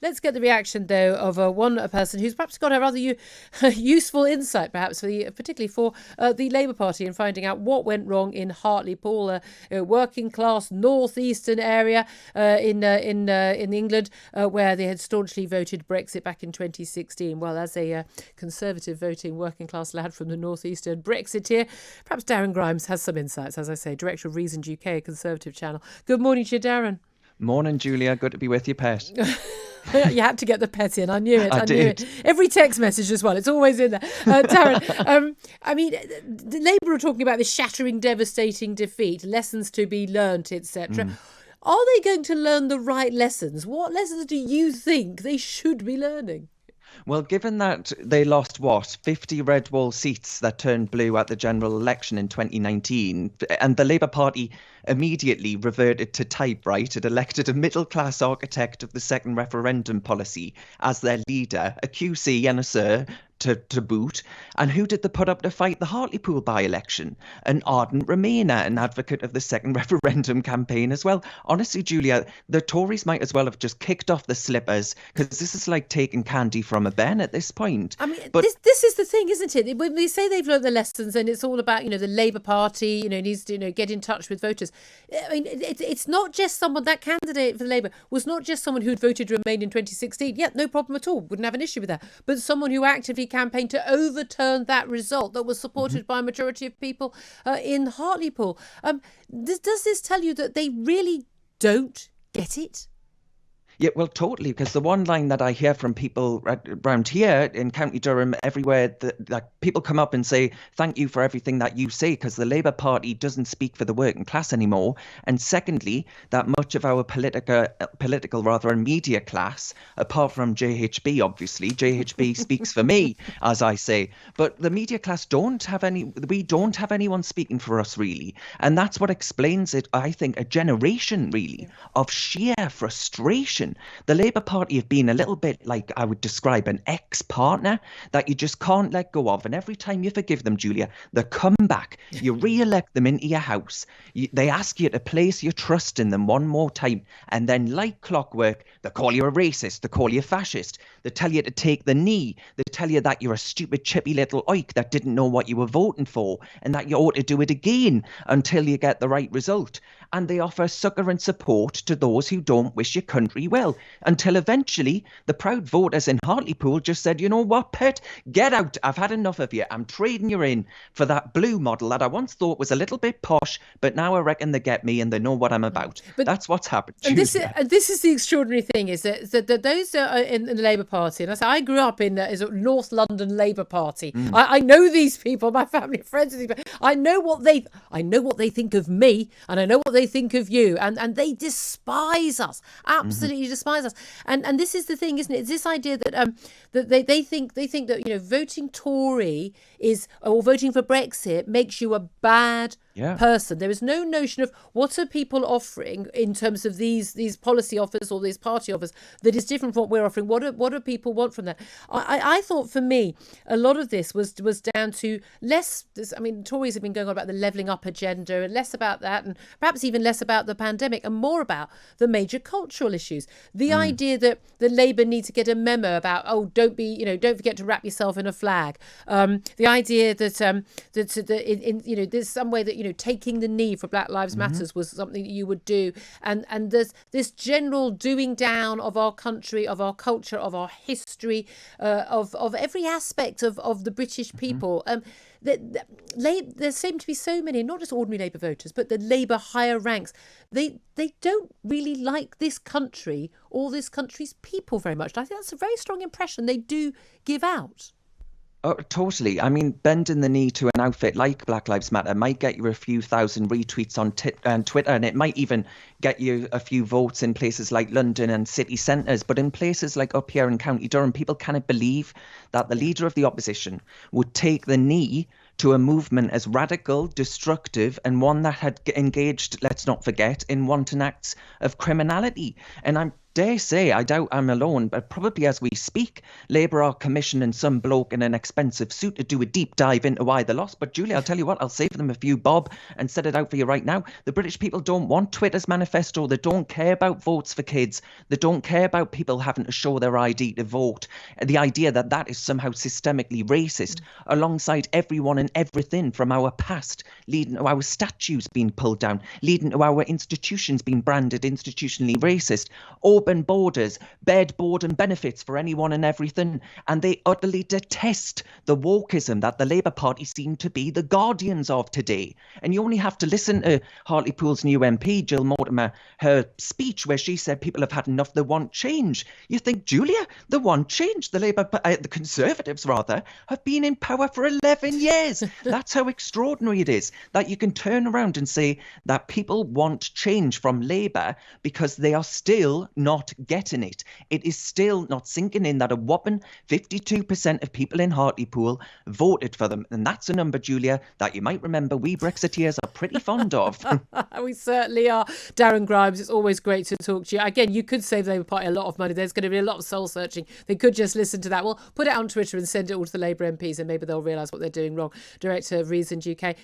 Let's get the reaction, though, of one person who's perhaps got a rather useful insight, perhaps, particularly for the Labour Party in finding out what went wrong in Hartlepool, a working class northeastern area in England, where they had staunchly voted Brexit back in 2016. Well, as a Conservative voting working class lad from the northeastern Brexiteer, perhaps Darren Grimes has some insights, as I say, Director of Reasoned UK, a Conservative channel. Good morning to you, Darren. Morning, Julia. Good to be with you, pet. You had to get the pet in. I knew it. I did. It. Every text message as well. It's always in there. Darren, I mean, the Labour are talking about this shattering, devastating defeat, lessons to be learnt, etc. Are they going to learn the right lessons? What lessons do you think they should be learning? Well, given that they lost, 50 red wall seats that turned blue at the general election in 2019, and the Labour Party immediately reverted to type, right? It elected a middle-class architect of the second referendum policy as their leader, a QC and a Sir, to boot. And who did they put up to fight the Hartlepool by-election? An ardent Remainer, an advocate of the second referendum campaign as well. Honestly, Julia, the Tories might as well have just kicked off the slippers, because this is like taking candy from a bin at this point. I mean, but this is the thing, isn't it? When we say they've learned the lessons, and it's all about, the Labour Party, needs to, get in touch with voters. I mean, it's not just someone, that candidate for Labour was not just someone who'd voted Remain in 2016. Yeah, no problem at all. Wouldn't have an issue with that. But someone who actively campaigned to overturn that result that was supported by a majority of people in Hartlepool. Does this tell you that they really don't get it? Yeah, well, totally, because the one line that I hear from people around here in County Durham, everywhere, that people come up and say, thank you for everything that you say, because the Labour Party doesn't speak for the working class anymore. And secondly, that much of our political and media class, apart from JHB, obviously, JHB speaks for me, as I say, but the media class we don't have anyone speaking for us, really. And that's what explains it, I think, a generation, really, of sheer frustration. The Labour Party have been a little bit like, I would describe, an ex-partner that you just can't let go of. And every time you forgive them, Julia, they come back. You re-elect them into your house. They ask you to place your trust in them one more time. And then, like clockwork, they call you a racist. They call you a fascist. They tell you to take the knee. They tell you that you're a stupid, chippy little oik that didn't know what you were voting for and that you ought to do it again until you get the right result. And they offer succour and support to those who don't wish your country well, until eventually the proud voters in Hartlepool just said, you know what, pet, get out. I've had enough of you. I'm trading you in for that blue model that I once thought was a little bit posh, but now I reckon they get me and they know what I'm about. But that's what's happened. And this is the extraordinary thing, is that those in the Labour Party, and I grew up in North London Labour Party. I know these people, my family, friends of these people. I know what they think of me, and I know what they think of you, and they despise us, absolutely despise us. And this is the thing, isn't it? It's this idea that that they think that voting Tory or voting for Brexit makes you a bad person. There is no notion of what are people offering in terms of these policy offers or these party offers that is different from what we're offering. What do people want from that? I thought, for me, a lot of this was down to less. I mean, Tories have been going on about the levelling up agenda, and less about that, and perhaps even less about the pandemic, and more about the major cultural issues. The idea that the Labour need to get a memo about, don't forget to wrap yourself in a flag. The idea that there's some way that taking the knee for Black Lives Matters was something that you would do, and there's this general doing down of our country, of our culture, of our history, of every aspect of the British people. There seem to be so many, not just ordinary Labour voters, but the Labour higher ranks. They don't really like this country or this country's people very much. I think that's a very strong impression they do give out. Oh, totally. I mean, bending the knee to an outfit like Black Lives Matter might get you a few thousand retweets on Twitter, and it might even get you a few votes in places like London and city centres. But in places like up here in County Durham, people cannot believe that the leader of the opposition would take the knee to a movement as radical, destructive, and one that had engaged, let's not forget, in wanton acts of criminality. And I'm dare say, I doubt I'm alone, but probably as we speak, Labour are commissioning some bloke in an expensive suit to do a deep dive into why they lost. But Julie, I'll tell you what, I'll save them a few bob and set it out for you right now. The British people don't want Twitter's manifesto. They don't care about votes for kids. They don't care about people having to show their ID to vote. The idea that that is somehow systemically racist, alongside everyone and everything from our past, leading to our statues being pulled down, leading to our institutions being branded institutionally racist, open borders, bed, board and benefits for anyone and everything. And they utterly detest the wokeism that the Labour Party seem to be the guardians of today. And you only have to listen to Hartlepool's new MP, Jill Mortimer, her speech where she said people have had enough, they want change. You think, Julia, they want change. The Conservatives, rather, have been in power for 11 years. That's how extraordinary it is that you can turn around and say that people want change from Labour because they are still not getting it. It is still not sinking in that a whopping 52% of people in Hartlepool voted for them. And that's a number, Julia, that you might remember we Brexiteers are pretty fond of. We certainly are. Darren Grimes, it's always great to talk to you. Again, you could save the Labour Party a lot of money. There's going to be a lot of soul searching. They could just listen to that. Well, put it on Twitter and send it all to the Labour MPs and maybe they'll realise what they're doing wrong. Director of Reasoned UK.